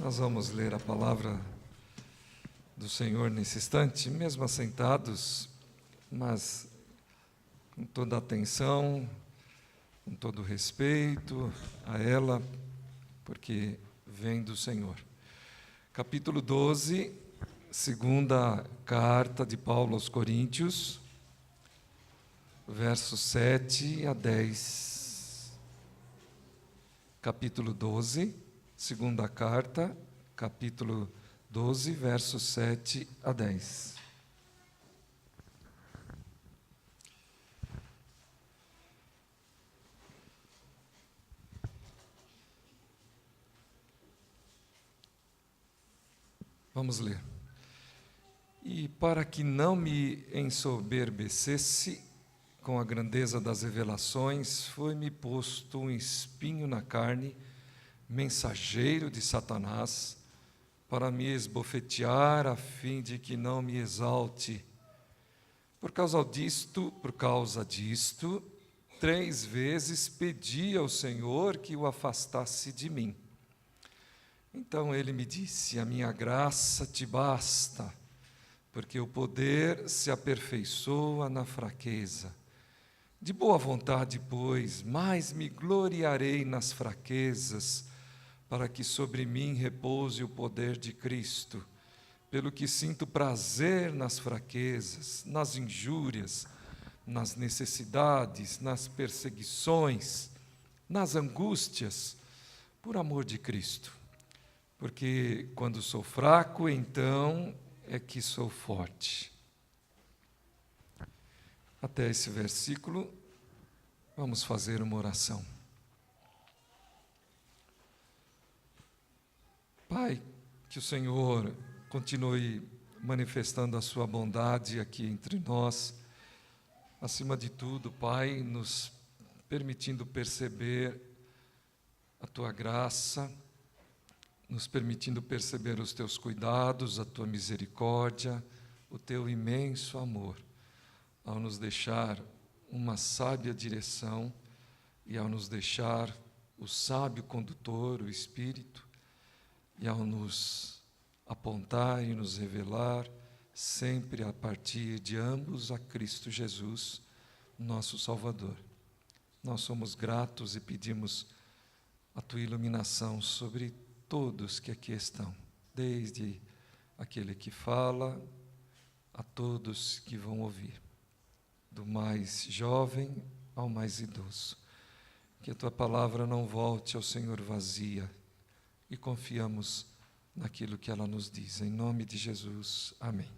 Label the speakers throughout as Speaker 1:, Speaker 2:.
Speaker 1: Nós vamos ler a palavra do Senhor nesse instante, mesmo assentados, mas com toda a atenção, com todo o respeito a ela, porque vem do Senhor. Capítulo 12, segunda carta de Paulo aos Coríntios, versos 7 a 10. Capítulo 12, segunda carta, capítulo 12, versos 7 a 10. Vamos ler. E para que não me ensoberbecesse com a grandeza das revelações, foi-me posto um espinho na carne, mensageiro de Satanás, para me esbofetear, a fim de que não me exalte. Por causa disto, 3 vezes pedi ao Senhor que o afastasse de mim. Então ele me disse: a minha graça te basta, porque o poder se aperfeiçoa na fraqueza. De boa vontade, pois, mais me gloriarei nas fraquezas, para que sobre mim repouse o poder de Cristo. Pelo que sinto prazer nas fraquezas, nas injúrias, nas necessidades, nas perseguições, nas angústias, por amor de Cristo. Porque quando sou fraco, então é que sou forte. Até esse versículo, vamos fazer uma oração. Pai, que o Senhor continue manifestando a sua bondade aqui entre nós. Acima de tudo, Pai, nos permitindo perceber a tua graça, nos permitindo perceber os teus cuidados, a tua misericórdia, o teu imenso amor, ao nos deixar uma sábia direção e ao nos deixar o sábio condutor, o Espírito, e ao nos apontar e nos revelar, sempre a partir de ambos, a Cristo Jesus, nosso Salvador. Nós somos gratos e pedimos a tua iluminação sobre todos que aqui estão, desde aquele que fala a todos que vão ouvir, do mais jovem ao mais idoso. Que a tua palavra não volte ao Senhor vazia, e confiamos naquilo que ela nos diz. Em nome de Jesus, amém.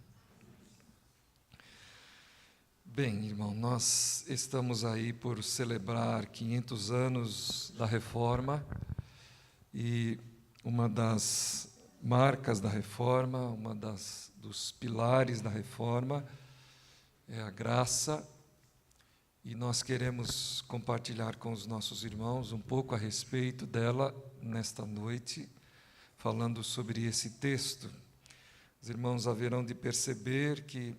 Speaker 1: Bem, irmão, nós estamos aí por celebrar 500 anos da Reforma, e uma das marcas da Reforma, dos pilares da Reforma é a graça, e nós queremos compartilhar com os nossos irmãos um pouco a respeito dela nesta noite, falando sobre esse texto. Os irmãos haverão de perceber que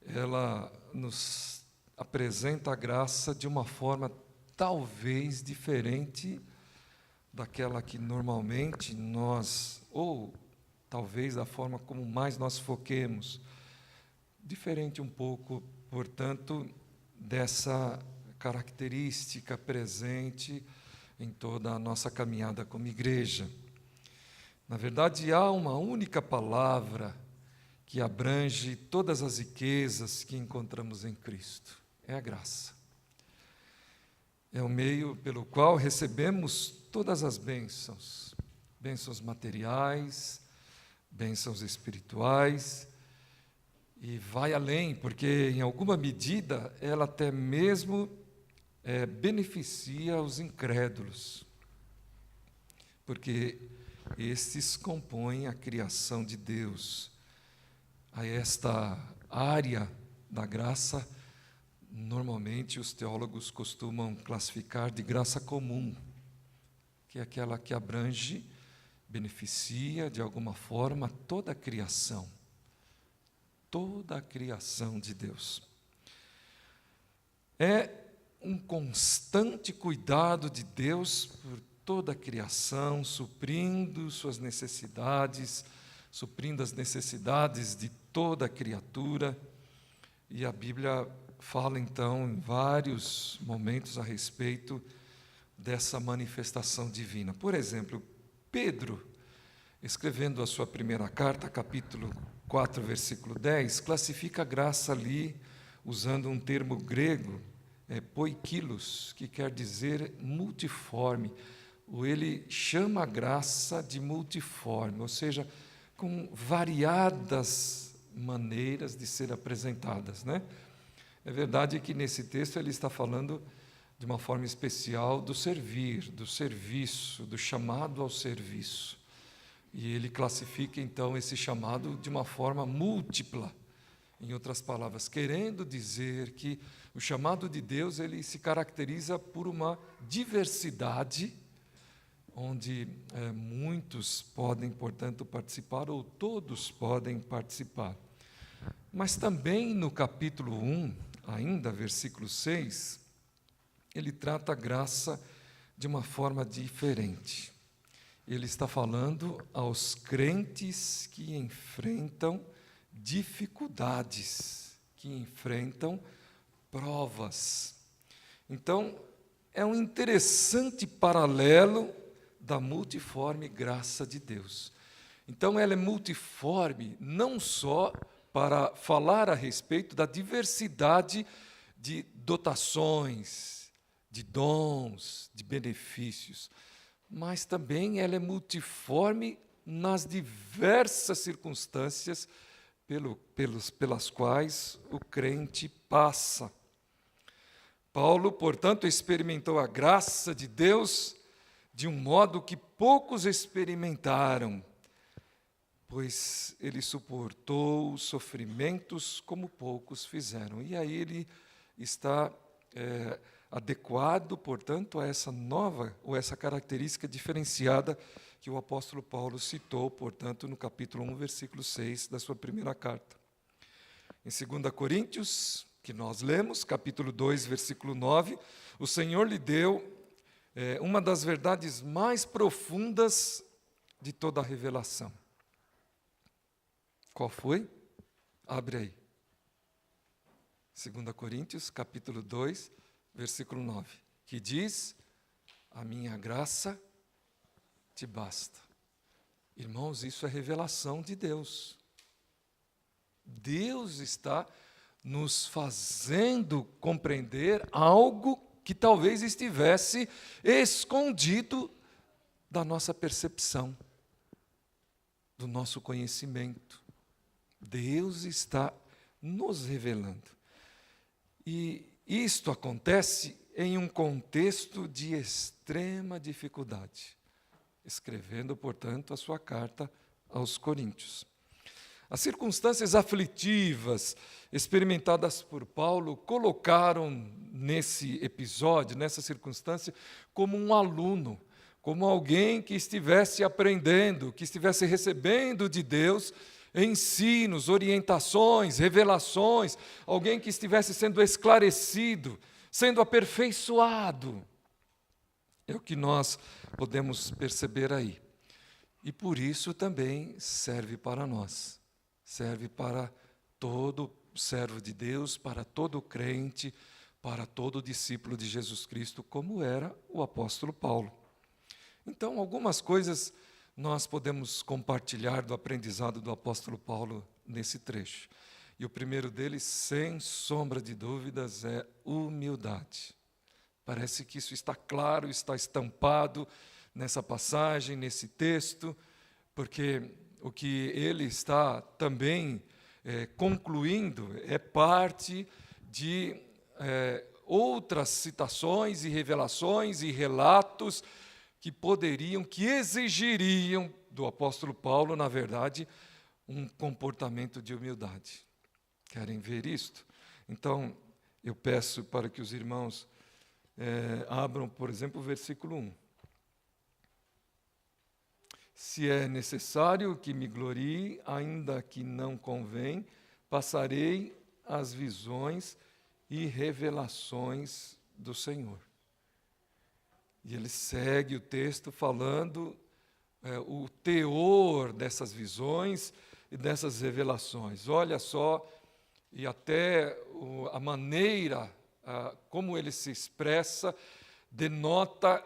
Speaker 1: ela nos apresenta a graça de uma forma talvez diferente daquela que normalmente nós, ou talvez da forma como mais nós foquemos, diferente um pouco, portanto, dessa característica presente em toda a nossa caminhada como igreja. Na verdade, há uma única palavra que abrange todas as riquezas que encontramos em Cristo: é a graça. É o meio pelo qual recebemos todas as bênçãos, bênçãos materiais, bênçãos espirituais, e vai além, porque em alguma medida ela até mesmo beneficia os incrédulos, porque estes compõem a criação de Deus. A esta área da graça, normalmente os teólogos costumam classificar de graça comum, que é aquela que abrange, beneficia de alguma forma toda a criação de Deus. É um constante cuidado de Deus por toda a criação, suprindo suas necessidades, suprindo as necessidades de toda a criatura. E a Bíblia fala, então, em vários momentos a respeito dessa manifestação divina. Por exemplo, Pedro, escrevendo a sua primeira carta, capítulo 4, versículo 10, classifica a graça ali, usando um termo grego, poikilos, que quer dizer multiforme. Ou ele chama a graça de multiforme, ou seja, com variadas maneiras de ser apresentadas, né? É verdade que nesse texto ele está falando de uma forma especial do servir, do serviço, do chamado ao serviço. E ele classifica então esse chamado de uma forma múltipla. Em outras palavras, querendo dizer que o chamado de Deus ele se caracteriza por uma diversidade, onde muitos podem, portanto, participar, ou todos podem participar. Mas também no capítulo 1, ainda versículo 6, ele trata a graça de uma forma diferente. Ele está falando aos crentes que enfrentam dificuldades, que enfrentam provas. Então, é um interessante paralelo da multiforme graça de Deus. Então, ela é multiforme não só para falar a respeito da diversidade de dotações, de dons, de benefícios, mas também ela é multiforme nas diversas circunstâncias pelas quais o crente passa. Paulo, portanto, experimentou a graça de Deus de um modo que poucos experimentaram, pois ele suportou sofrimentos como poucos fizeram. E aí ele está adequado, portanto, a essa nova, ou essa característica diferenciada que o apóstolo Paulo citou, portanto, no capítulo 1, versículo 6 da sua primeira carta. Em 2 Coríntios, que nós lemos, capítulo 2, versículo 9, o Senhor lhe deu uma das verdades mais profundas de toda a revelação. Qual foi? Abre aí. 2 Coríntios, capítulo 2, versículo 9, que diz: a minha graça te basta. Irmãos, isso é revelação de Deus. Deus está nos fazendo compreender algo que talvez estivesse escondido da nossa percepção, do nosso conhecimento. Deus está nos revelando. E isto acontece em um contexto de extrema dificuldade, escrevendo, portanto, a sua carta aos Coríntios. As circunstâncias aflitivas experimentadas por Paulo colocaram nesse episódio, nessa circunstância, como um aluno, como alguém que estivesse aprendendo, que estivesse recebendo de Deus ensinos, orientações, revelações, alguém que estivesse sendo esclarecido, sendo aperfeiçoado. É o que nós podemos perceber aí. E por isso também serve para nós. Serve para todo servo de Deus, para todo crente, para todo discípulo de Jesus Cristo, como era o apóstolo Paulo. Então, algumas coisas nós podemos compartilhar do aprendizado do apóstolo Paulo nesse trecho. E o primeiro deles, sem sombra de dúvidas, é humildade. Parece que isso está claro, está estampado nessa passagem, nesse texto, porque o que ele está também concluindo é parte de outras citações e revelações e relatos que exigiriam do apóstolo Paulo, na verdade, um comportamento de humildade. Querem ver isto? Então, eu peço para que os irmãos abram, por exemplo, o versículo 1. Se é necessário que me glorie, ainda que não convém, passarei as visões e revelações do Senhor. E ele segue o texto falando o teor dessas visões e dessas revelações. Olha só, e até a maneira como ele se expressa,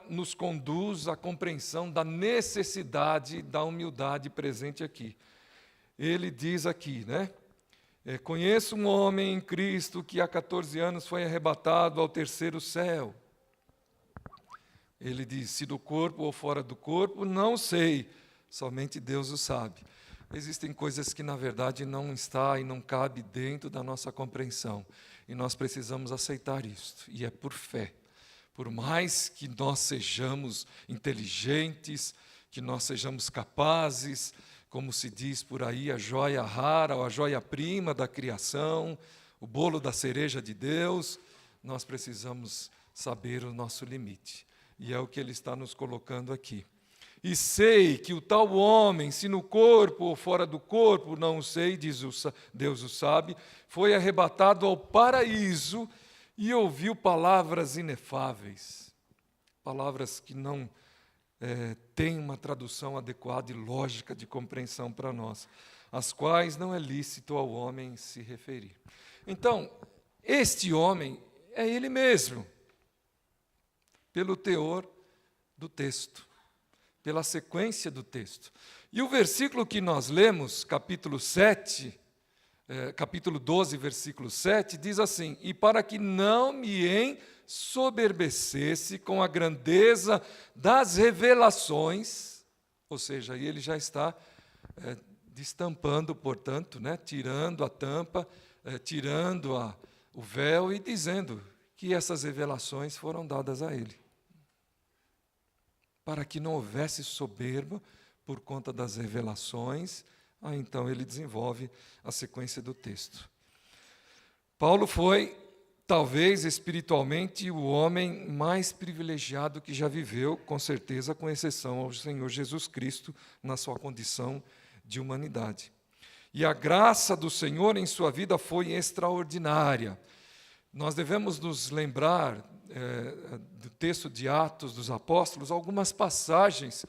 Speaker 1: nos conduz à compreensão da necessidade da humildade presente aqui. Ele diz aqui, né? Conheço um homem em Cristo que há 14 anos foi arrebatado ao terceiro céu. Ele diz, se do corpo ou fora do corpo, não sei, somente Deus o sabe. Existem coisas que, na verdade, não está e não cabe dentro da nossa compreensão. E nós precisamos aceitar isto, e é por fé. Por mais que nós sejamos inteligentes, que nós sejamos capazes, como se diz por aí, a joia rara ou a joia-prima da criação, o bolo da cereja de Deus, nós precisamos saber o nosso limite. E é o que ele está nos colocando aqui. E sei que o tal homem, se no corpo ou fora do corpo, não sei, diz Deus o sabe, foi arrebatado ao paraíso e ouviu palavras inefáveis, palavras que não têm uma tradução adequada e lógica de compreensão para nós, às quais não é lícito ao homem se referir. Então, este homem é ele mesmo, pelo teor do texto, pela sequência do texto. E o versículo que nós lemos, capítulo 12, versículo 7, diz assim, e para que não me ensoberbecesse com a grandeza das revelações, ou seja, aí ele já está destampando, portanto, né, tirando a tampa, tirando o véu e dizendo que essas revelações foram dadas a ele. Para que não houvesse soberba por conta das revelações, então ele desenvolve a sequência do texto. Paulo foi, talvez espiritualmente, o homem mais privilegiado que já viveu, com certeza, com exceção ao Senhor Jesus Cristo, na sua condição de humanidade. E a graça do Senhor em sua vida foi extraordinária. Nós devemos nos lembrar do texto de Atos dos Apóstolos, algumas passagens,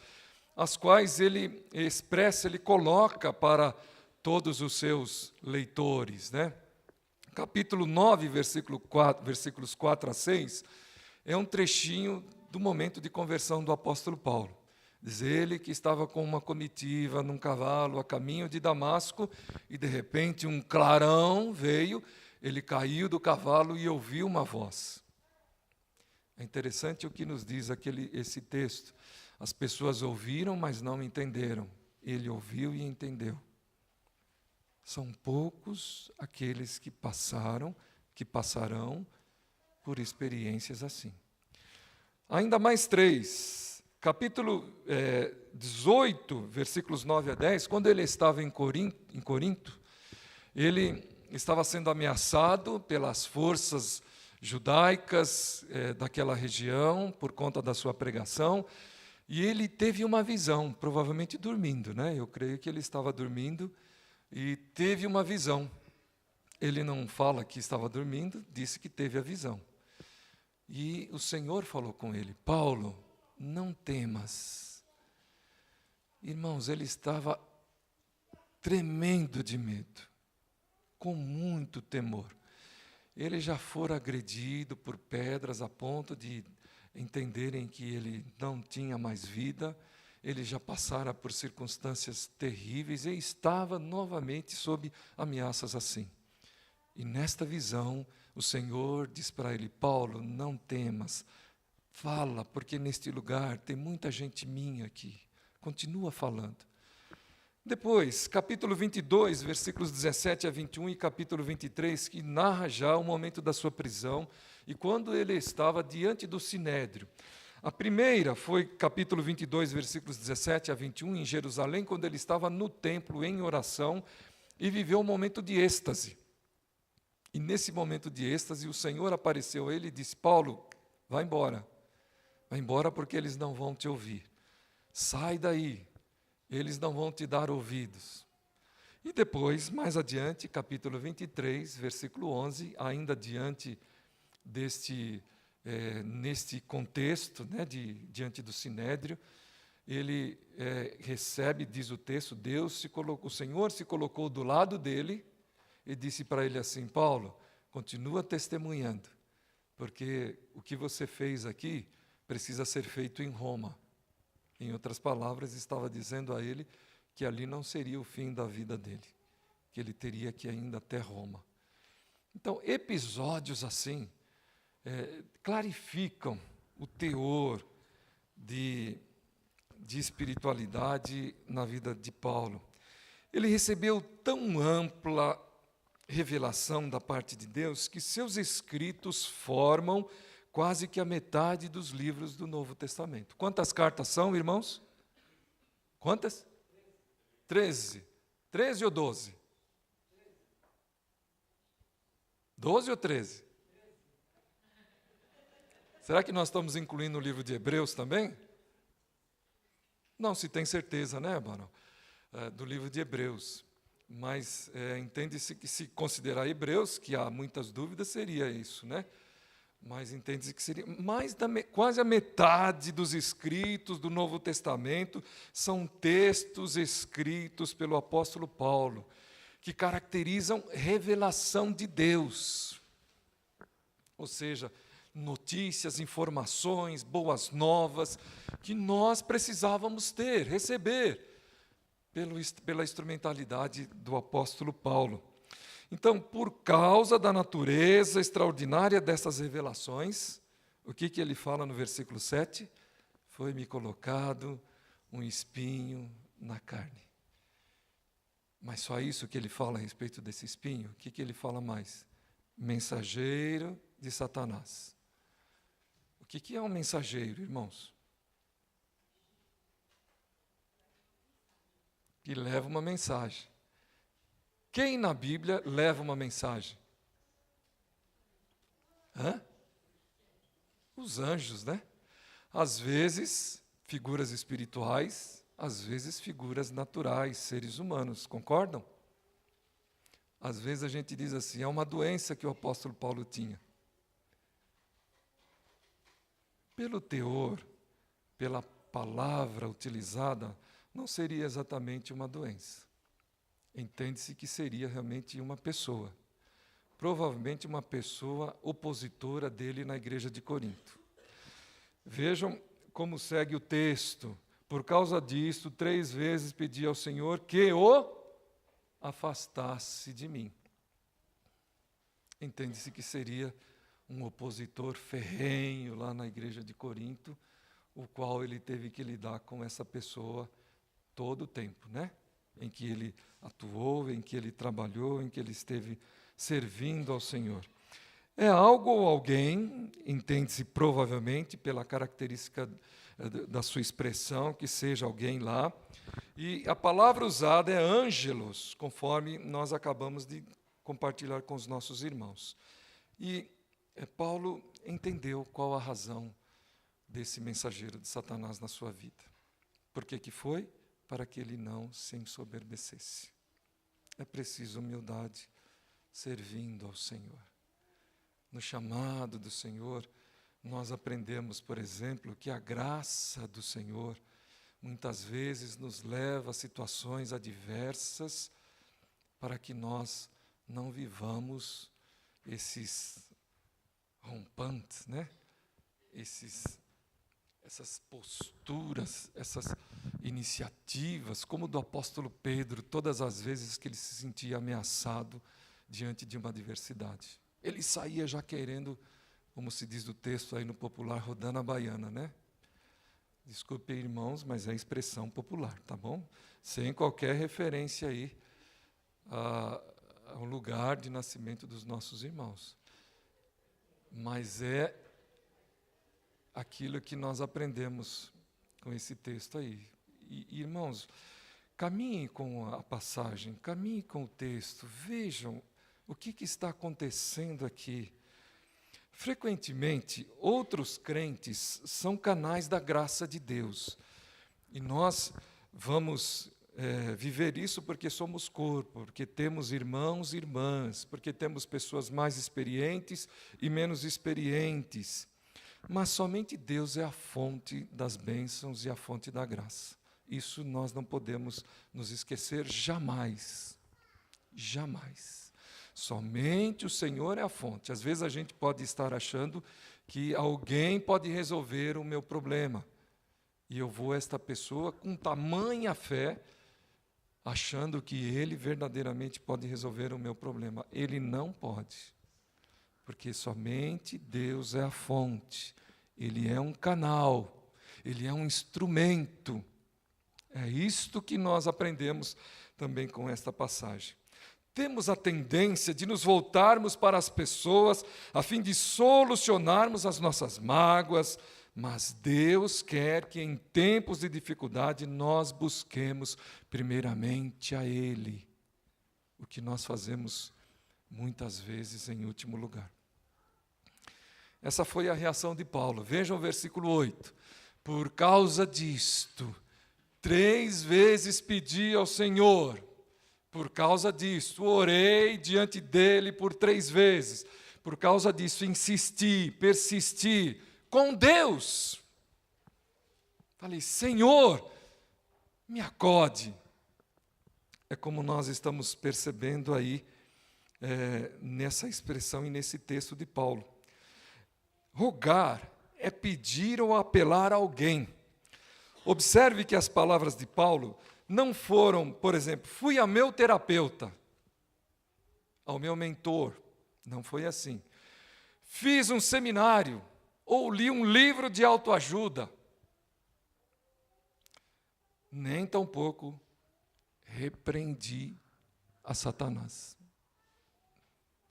Speaker 1: as quais ele expressa, ele coloca para todos os seus leitores, né? Capítulo 9, versículos 4 a 6, é um trechinho do momento de conversão do apóstolo Paulo. Diz ele que estava com uma comitiva num cavalo a caminho de Damasco e, de repente, um clarão veio, ele caiu do cavalo e ouviu uma voz. É interessante o que nos diz esse texto. As pessoas ouviram, mas não entenderam. Ele ouviu e entendeu. São poucos aqueles que passarão por experiências assim. Ainda mais 3. Capítulo 18, versículos 9 a 10, quando ele estava em Corinto, ele estava sendo ameaçado pelas forças judaicas daquela região, por conta da sua pregação, e ele teve uma visão, provavelmente dormindo, né? Eu creio que ele estava dormindo e teve uma visão. Ele não fala que estava dormindo, disse que teve a visão. E o Senhor falou com ele, Paulo, não temas. Irmãos, ele estava tremendo de medo, com muito temor. Ele já fora agredido por pedras a ponto de entenderem que ele não tinha mais vida, ele já passara por circunstâncias terríveis e estava novamente sob ameaças assim. E nesta visão, o Senhor diz para ele, Paulo, não temas, fala, porque neste lugar tem muita gente minha aqui. Continua falando. Depois, capítulo 22, versículos 17 a 21 e capítulo 23, que narra já o momento da sua prisão e quando ele estava diante do Sinédrio. A primeira foi capítulo 22, versículos 17 a 21, em Jerusalém, quando ele estava no templo em oração e viveu um momento de êxtase. E nesse momento de êxtase, o Senhor apareceu a ele e disse, Paulo, vai embora porque eles não vão te ouvir. Sai daí. Eles não vão te dar ouvidos. E depois, mais adiante, capítulo 23, versículo 11, ainda diante deste neste contexto, né, diante do Sinédrio, ele recebe, diz o texto, o Senhor se colocou do lado dele e disse para ele assim: Paulo, continua testemunhando, porque o que você fez aqui precisa ser feito em Roma. Em outras palavras, estava dizendo a ele que ali não seria o fim da vida dele, que ele teria que ir ainda até Roma. Então, episódios assim clarificam o teor de espiritualidade na vida de Paulo. Ele recebeu tão ampla revelação da parte de Deus que seus escritos formam quase que a metade dos livros do Novo Testamento. Quantas cartas são, irmãos? Quantas? 13. 13 ou 12? 12 ou 13? Será que nós estamos incluindo o livro de Hebreus também? Não se tem certeza, né, Barão? Do livro de Hebreus. Mas entende-se que, se considerar Hebreus, que há muitas dúvidas, seria isso, né? Mas entende-se que seria quase a metade dos escritos do Novo Testamento são textos escritos pelo apóstolo Paulo, que caracterizam revelação de Deus. Ou seja, notícias, informações, boas novas, que nós precisávamos ter, receber, pela instrumentalidade do apóstolo Paulo. Então, por causa da natureza extraordinária dessas revelações, o que ele fala no versículo 7? Foi-me colocado um espinho na carne. Mas só isso que ele fala a respeito desse espinho? O que ele fala mais? Mensageiro de Satanás. O que é um mensageiro, irmãos? Que leva uma mensagem. Quem na Bíblia leva uma mensagem? Os anjos, né? Às vezes, figuras espirituais, às vezes, figuras naturais, seres humanos, concordam? Às vezes a gente diz assim, é uma doença que o apóstolo Paulo tinha. Pelo teor, pela palavra utilizada, não seria exatamente uma doença. Entende-se que seria realmente uma pessoa. Provavelmente uma pessoa opositora dele na igreja de Corinto. Vejam como segue o texto. Por causa disto, 3 vezes pedi ao Senhor que o afastasse de mim. Entende-se que seria um opositor ferrenho lá na igreja de Corinto, o qual ele teve que lidar com essa pessoa todo o tempo, né? Em que ele atuou, em que ele trabalhou, em que ele esteve servindo ao Senhor. É algo ou alguém, entende-se provavelmente pela característica da sua expressão, que seja alguém lá, e a palavra usada é ângelos, conforme nós acabamos de compartilhar com os nossos irmãos. E Paulo entendeu qual a razão desse mensageiro de Satanás na sua vida. Por que foi? Para que ele não se ensoberbecesse. É preciso humildade, servindo ao Senhor. No chamado do Senhor, nós aprendemos, por exemplo, que a graça do Senhor muitas vezes nos leva a situações adversas para que nós não vivamos esses rompantes, né? Essas posturas, essas iniciativas, como do apóstolo Pedro, todas as vezes que ele se sentia ameaçado diante de uma adversidade. Ele saía já querendo, como se diz do texto aí no popular, rodando a baiana, né? Desculpe, irmãos, mas é expressão popular, tá bom? Sem qualquer referência aí ao lugar de nascimento dos nossos irmãos. Mas é aquilo que nós aprendemos com esse texto aí. E, irmãos, caminhem com a passagem, caminhem com o texto, vejam o que está acontecendo aqui. Frequentemente, outros crentes são canais da graça de Deus. E nós vamos viver isso porque somos corpo, porque temos irmãos e irmãs, porque temos pessoas mais experientes e menos experientes. Mas somente Deus é a fonte das bênçãos e a fonte da graça. Isso nós não podemos nos esquecer jamais. Jamais. Somente o Senhor é a fonte. Às vezes a gente pode estar achando que alguém pode resolver o meu problema. E eu vou a esta pessoa com tamanha fé, achando que ele verdadeiramente pode resolver o meu problema. Ele não pode. Porque somente Deus é a fonte. Ele é um canal. Ele é um instrumento. É isto que nós aprendemos também com esta passagem. Temos a tendência de nos voltarmos para as pessoas a fim de solucionarmos as nossas mágoas, mas Deus quer que em tempos de dificuldade nós busquemos primeiramente a Ele, o que nós fazemos muitas vezes em último lugar. Essa foi a reação de Paulo. Vejam o versículo 8. Por causa disto, 3 vezes pedi ao Senhor. Por causa disso, orei diante dele por 3 vezes. Por causa disso, insisti, persisti com Deus. Falei, Senhor, me acode. É como nós estamos percebendo aí, nessa expressão e nesse texto de Paulo. Rogar é pedir ou apelar a alguém. Observe que as palavras de Paulo não foram, por exemplo, fui a meu terapeuta, ao meu mentor. Não foi assim. Fiz um seminário ou li um livro de autoajuda. Nem tampouco repreendi a Satanás.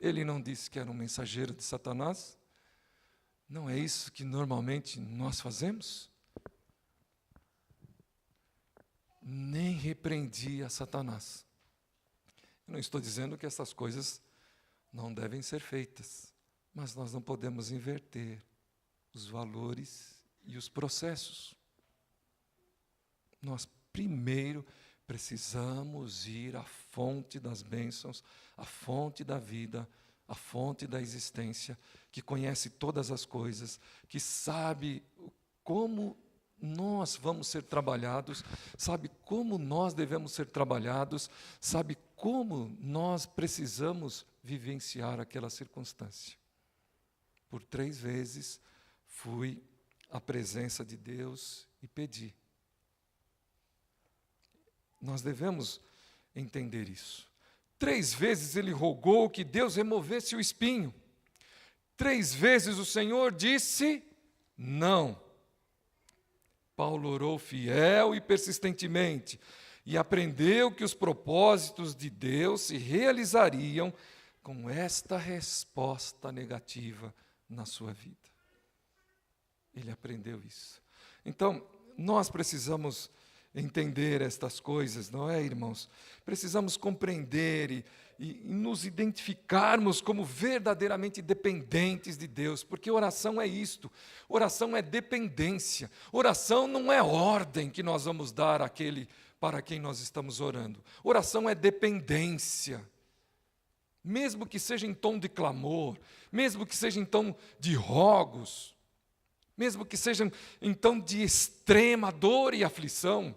Speaker 1: Ele não disse que era um mensageiro de Satanás? Não é isso que normalmente nós fazemos? Nem repreendi a Satanás. Eu não estou dizendo que essas coisas não devem ser feitas, mas nós não podemos inverter os valores e os processos. Nós primeiro precisamos ir à fonte das bênçãos, à fonte da vida, à fonte da existência, que conhece todas as coisas, que sabe como nós vamos ser trabalhados, sabe como nós devemos ser trabalhados, sabe como nós precisamos vivenciar aquela circunstância. Por 3 vezes fui à presença de Deus e pedi. Nós devemos entender isso. 3 vezes ele rogou que Deus removesse o espinho. 3 vezes o Senhor disse não. Paulo orou fiel e persistentemente e aprendeu que os propósitos de Deus se realizariam com esta resposta negativa na sua vida. Ele aprendeu isso. Então, nós precisamos entender estas coisas, não é, irmãos? Precisamos compreender e nos identificarmos como verdadeiramente dependentes de Deus, porque oração é isto, oração é dependência, oração não é ordem que nós vamos dar àquele para quem nós estamos orando, oração é dependência. Mesmo que seja em tom de clamor, mesmo que seja em tom de rogos, mesmo que seja em tom de extrema dor e aflição,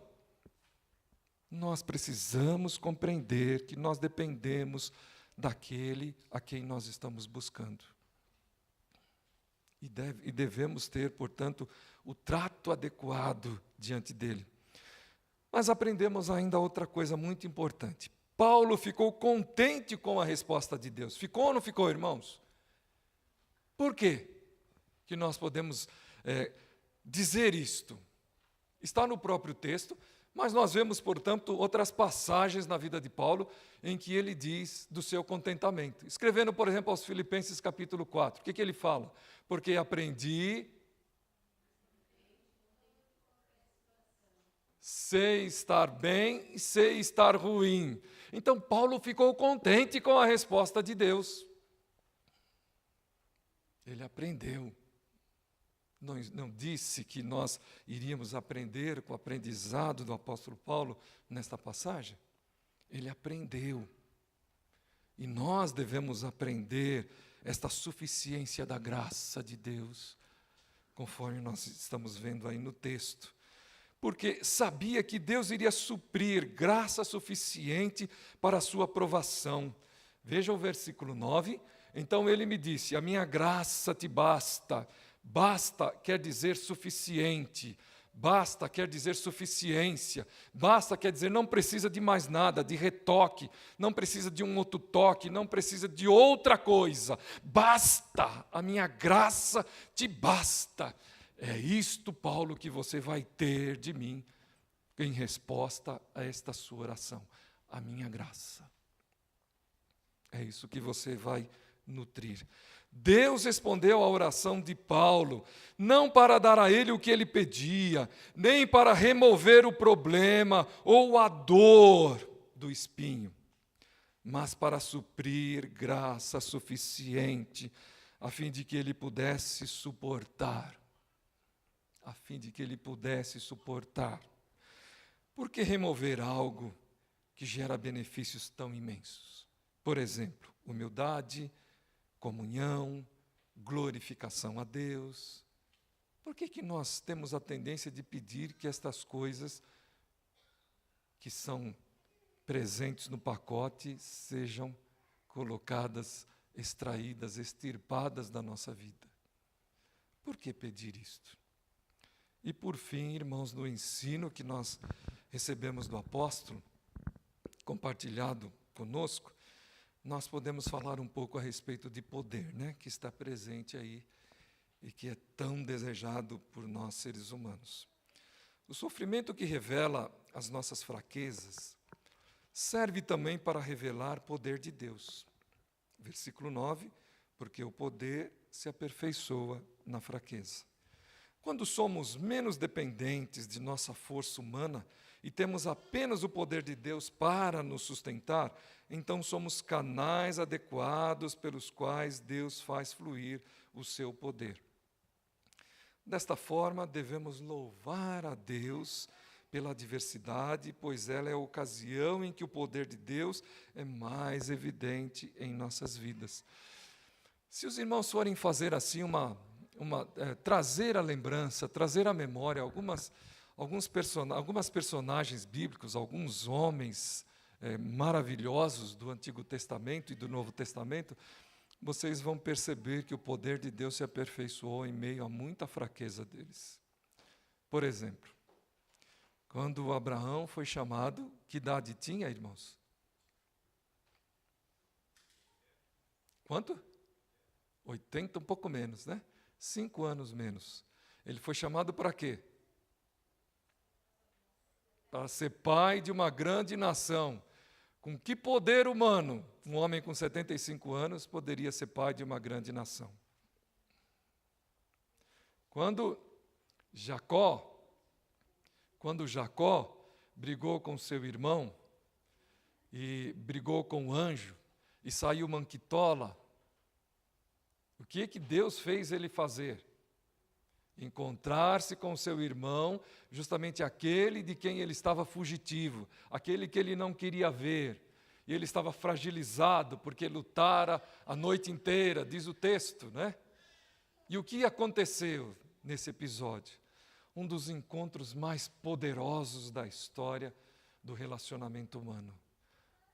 Speaker 1: nós precisamos compreender que nós dependemos daquele a quem nós estamos buscando. E devemos ter, portanto, o trato adequado diante dele. Mas aprendemos ainda outra coisa muito importante. Paulo ficou contente com a resposta de Deus. Ficou ou não ficou, irmãos? Por quê que nós podemos dizer isto? Está no próprio texto, mas nós vemos, portanto, outras passagens na vida de Paulo em que ele diz do seu contentamento. Escrevendo, por exemplo, aos Filipenses capítulo 4, o que ele fala? Porque aprendi, sei estar bem e sei estar ruim. Então, Paulo ficou contente com a resposta de Deus. Ele aprendeu. Não disse que nós iríamos aprender com o aprendizado do apóstolo Paulo nesta passagem? Ele aprendeu. E nós devemos aprender esta suficiência da graça de Deus, conforme nós estamos vendo aí no texto. Porque sabia que Deus iria suprir graça suficiente para a sua aprovação. Veja o versículo 9. Então ele me disse: a minha graça te basta. Basta quer dizer suficiente. Basta quer dizer suficiência. Basta quer dizer não precisa de mais nada, de retoque. Não precisa de um outro toque, não precisa de outra coisa. Basta, a minha graça te basta. É isto, Paulo, que você vai ter de mim em resposta a esta sua oração. A minha graça. É isso que você vai nutrir. Deus respondeu à oração de Paulo, não para dar a ele o que ele pedia, nem para remover o problema ou a dor do espinho, mas para suprir graça suficiente, a fim de que ele pudesse suportar. A fim de que ele pudesse suportar. Por que remover algo que gera benefícios tão imensos? Por exemplo, humildade, comunhão, glorificação a Deus. Por que nós temos a tendência de pedir que estas coisas que são presentes no pacote sejam colocadas, extraídas, extirpadas da nossa vida? Por que pedir isto? E por fim, irmãos, no ensino que nós recebemos do apóstolo, compartilhado conosco, nós podemos falar um pouco a respeito de poder, né, que está presente aí e que é tão desejado por nós seres humanos. O sofrimento que revela as nossas fraquezas serve também para revelar o poder de Deus. Versículo 9, porque o poder se aperfeiçoa na fraqueza. Quando somos menos dependentes de nossa força humana e temos apenas o poder de Deus para nos sustentar, então somos canais adequados pelos quais Deus faz fluir o seu poder. Desta forma, devemos louvar a Deus pela adversidade, pois ela é a ocasião em que o poder de Deus é mais evidente em nossas vidas. Se os irmãos forem fazer assim trazer a lembrança, trazer à memória algumas personagens bíblicos, alguns homens maravilhosos do Antigo Testamento e do Novo Testamento, vocês vão perceber que o poder de Deus se aperfeiçoou em meio a muita fraqueza deles. Por exemplo, quando Abraão foi chamado, que idade tinha, irmãos? Quanto? 80, um pouco menos, né? 5 anos menos. Ele foi chamado para quê? Para ser pai de uma grande nação. Com que poder humano um homem com 75 anos poderia ser pai de uma grande nação? Quando Jacó brigou com seu irmão e brigou com o anjo e saiu manquitola, o que Deus fez ele fazer? Encontrar-se com seu irmão, justamente aquele de quem ele estava fugitivo, aquele que ele não queria ver. E ele estava fragilizado porque lutara a noite inteira, diz o texto, né? E o que aconteceu nesse episódio? Um dos encontros mais poderosos da história do relacionamento humano.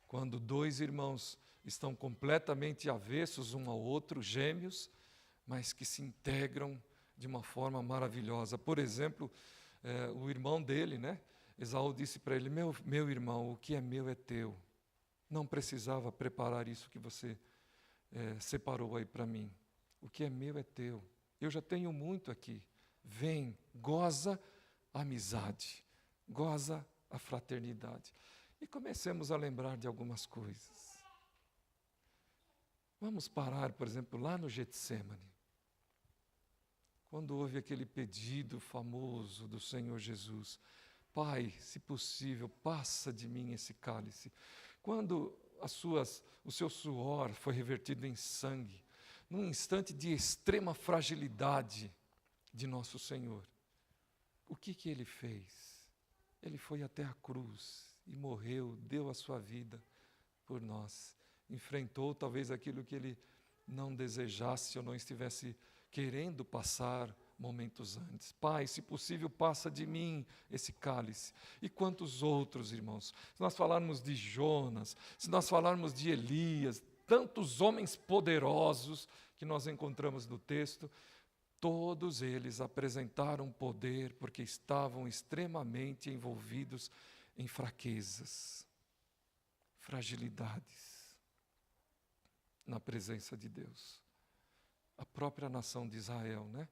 Speaker 1: Quando 2 irmãos estão completamente avessos um ao outro, gêmeos, mas que se integram de uma forma maravilhosa. Por exemplo, o irmão dele, né? Esaú disse para ele: meu irmão, o que é meu é teu. Não precisava preparar isso que você separou aí para mim. O que é meu é teu. Eu já tenho muito aqui. Vem, goza a amizade, goza a fraternidade. E comecemos a lembrar de algumas coisas. Vamos parar, por exemplo, lá no Getsêmani. Quando houve aquele pedido famoso do Senhor Jesus: Pai, se possível, passa de mim esse cálice. Quando o seu suor foi revertido em sangue, num instante de extrema fragilidade de nosso Senhor, o que ele fez? Ele foi até a cruz e morreu, deu a sua vida por nós. Enfrentou talvez aquilo que ele não desejasse ou não estivesse querendo passar momentos antes. Pai, se possível, passa de mim esse cálice. E quantos outros, irmãos? Se nós falarmos de Jonas, se nós falarmos de Elias, tantos homens poderosos que nós encontramos no texto, todos eles apresentaram poder porque estavam extremamente envolvidos em fraquezas, fragilidades, na presença de Deus. A própria nação de Israel, né?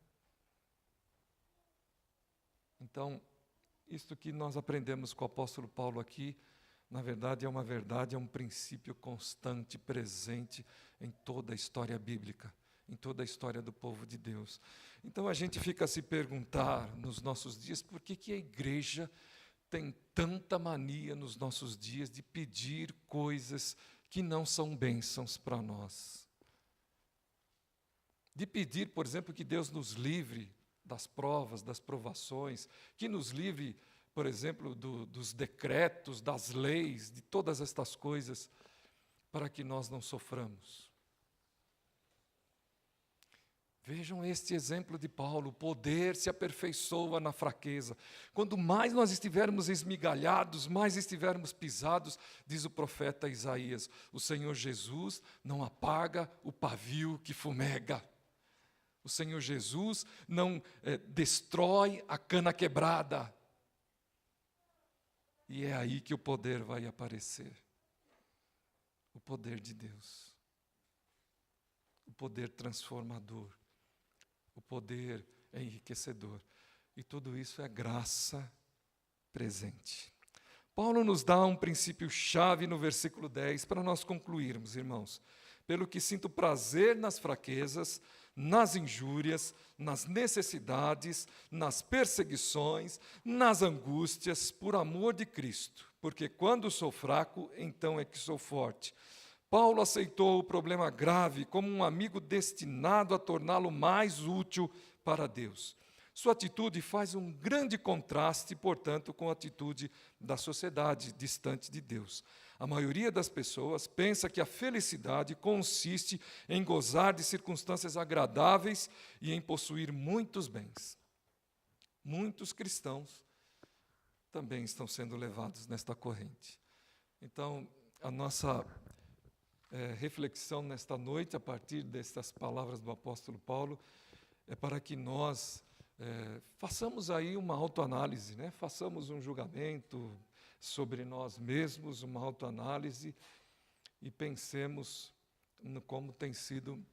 Speaker 1: Então, isto que nós aprendemos com o apóstolo Paulo aqui, na verdade, é um princípio constante, presente em toda a história bíblica, em toda a história do povo de Deus. Então, a gente fica a se perguntar nos nossos dias, por que a igreja tem tanta mania nos nossos dias de pedir coisas que não são bênçãos para nós? De pedir, por exemplo, que Deus nos livre das provas, das provações, que nos livre, por exemplo, dos decretos, das leis, de todas estas coisas, para que nós não soframos. Vejam este exemplo de Paulo: o poder se aperfeiçoa na fraqueza. Quando mais nós estivermos esmigalhados, mais estivermos pisados, diz o profeta Isaías, o Senhor Jesus não apaga o pavio que fumega. O Senhor Jesus não destrói a cana quebrada. E é aí que o poder vai aparecer. O poder de Deus. O poder transformador. O poder enriquecedor. E tudo isso é graça presente. Paulo nos dá um princípio-chave no versículo 10 para nós concluirmos, irmãos. Pelo que sinto prazer nas fraquezas, nas injúrias, nas necessidades, nas perseguições, nas angústias, por amor de Cristo. Porque quando sou fraco, então é que sou forte. Paulo aceitou o problema grave como um amigo destinado a torná-lo mais útil para Deus. Sua atitude faz um grande contraste, portanto, com a atitude da sociedade distante de Deus. A maioria das pessoas pensa que a felicidade consiste em gozar de circunstâncias agradáveis e em possuir muitos bens. Muitos cristãos também estão sendo levados nesta corrente. Então, a nossa reflexão nesta noite, a partir destas palavras do apóstolo Paulo, é para que nós façamos aí uma autoanálise, né? Façamos um julgamento sobre nós mesmos, uma autoanálise, e pensemos no como tem sido,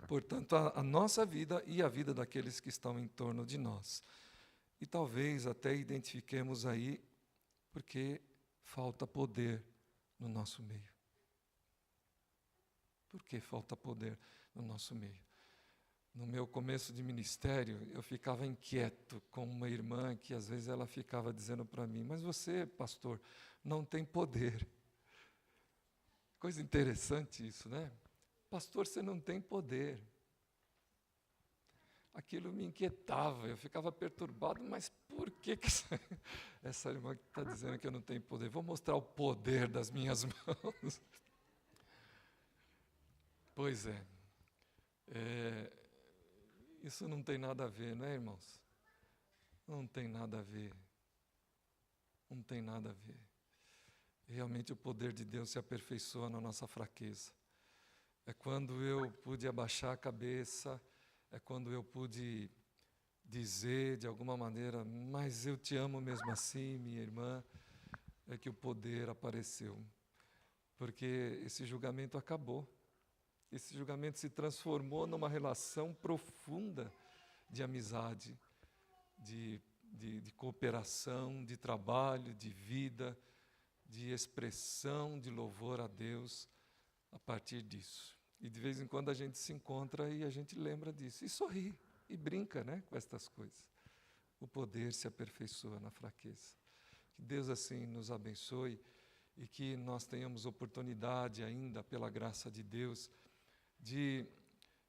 Speaker 1: portanto, a nossa vida e a vida daqueles que estão em torno de nós. E talvez até identifiquemos aí porque falta poder no nosso meio. Por que falta poder no nosso meio? No meu começo de ministério, eu ficava inquieto com uma irmã que às vezes ela ficava dizendo para mim, mas você, pastor, não tem poder. Coisa interessante isso, né? Pastor, você não tem poder. Aquilo me inquietava, eu ficava perturbado, mas por que essa irmã está dizendo que eu não tenho poder? Vou mostrar o poder das minhas mãos. Pois é. Isso não tem nada a ver, não é, irmãos? Não tem nada a ver. Não tem nada a ver. Realmente o poder de Deus se aperfeiçoa na nossa fraqueza. É quando eu pude abaixar a cabeça, é quando eu pude dizer de alguma maneira, mas eu te amo mesmo assim, minha irmã, é que o poder apareceu. Porque esse julgamento acabou. Esse julgamento se transformou numa relação profunda de amizade, de cooperação, de trabalho, de vida, de expressão de louvor a Deus a partir disso. E de vez em quando a gente se encontra e a gente lembra disso. E sorri, e brinca, né, com estas coisas. O poder se aperfeiçoa na fraqueza. Que Deus assim nos abençoe e que nós tenhamos oportunidade ainda, pela graça de Deus, de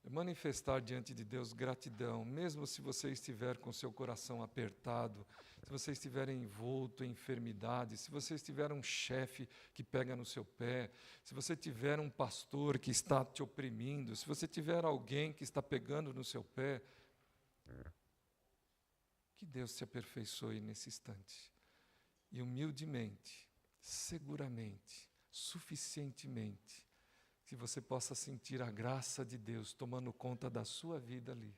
Speaker 1: manifestar diante de Deus gratidão, mesmo se você estiver com seu coração apertado, se você estiver envolto em enfermidade, se você estiver um chefe que pega no seu pé, se você tiver um pastor que está te oprimindo, se você tiver alguém que está pegando no seu pé, que Deus te aperfeiçoe nesse instante. E humildemente, seguramente, suficientemente, que você possa sentir a graça de Deus tomando conta da sua vida ali.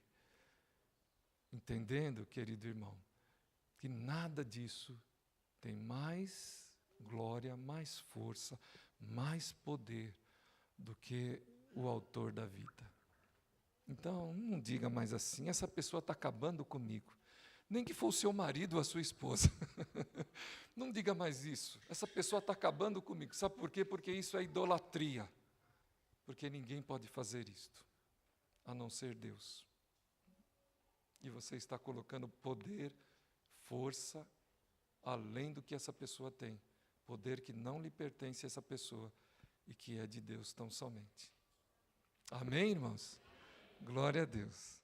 Speaker 1: Entendendo, querido irmão, que nada disso tem mais glória, mais força, mais poder do que o autor da vida. Então, não diga mais assim, essa pessoa está acabando comigo. Nem que for o seu marido ou a sua esposa. Não diga mais isso. Essa pessoa está acabando comigo. Sabe por quê? Porque isso é idolatria. Porque ninguém pode fazer isto, a não ser Deus. E você está colocando poder, força, além do que essa pessoa tem. Poder que não lhe pertence a essa pessoa e que é de Deus tão somente. Amém, irmãos? Glória a Deus.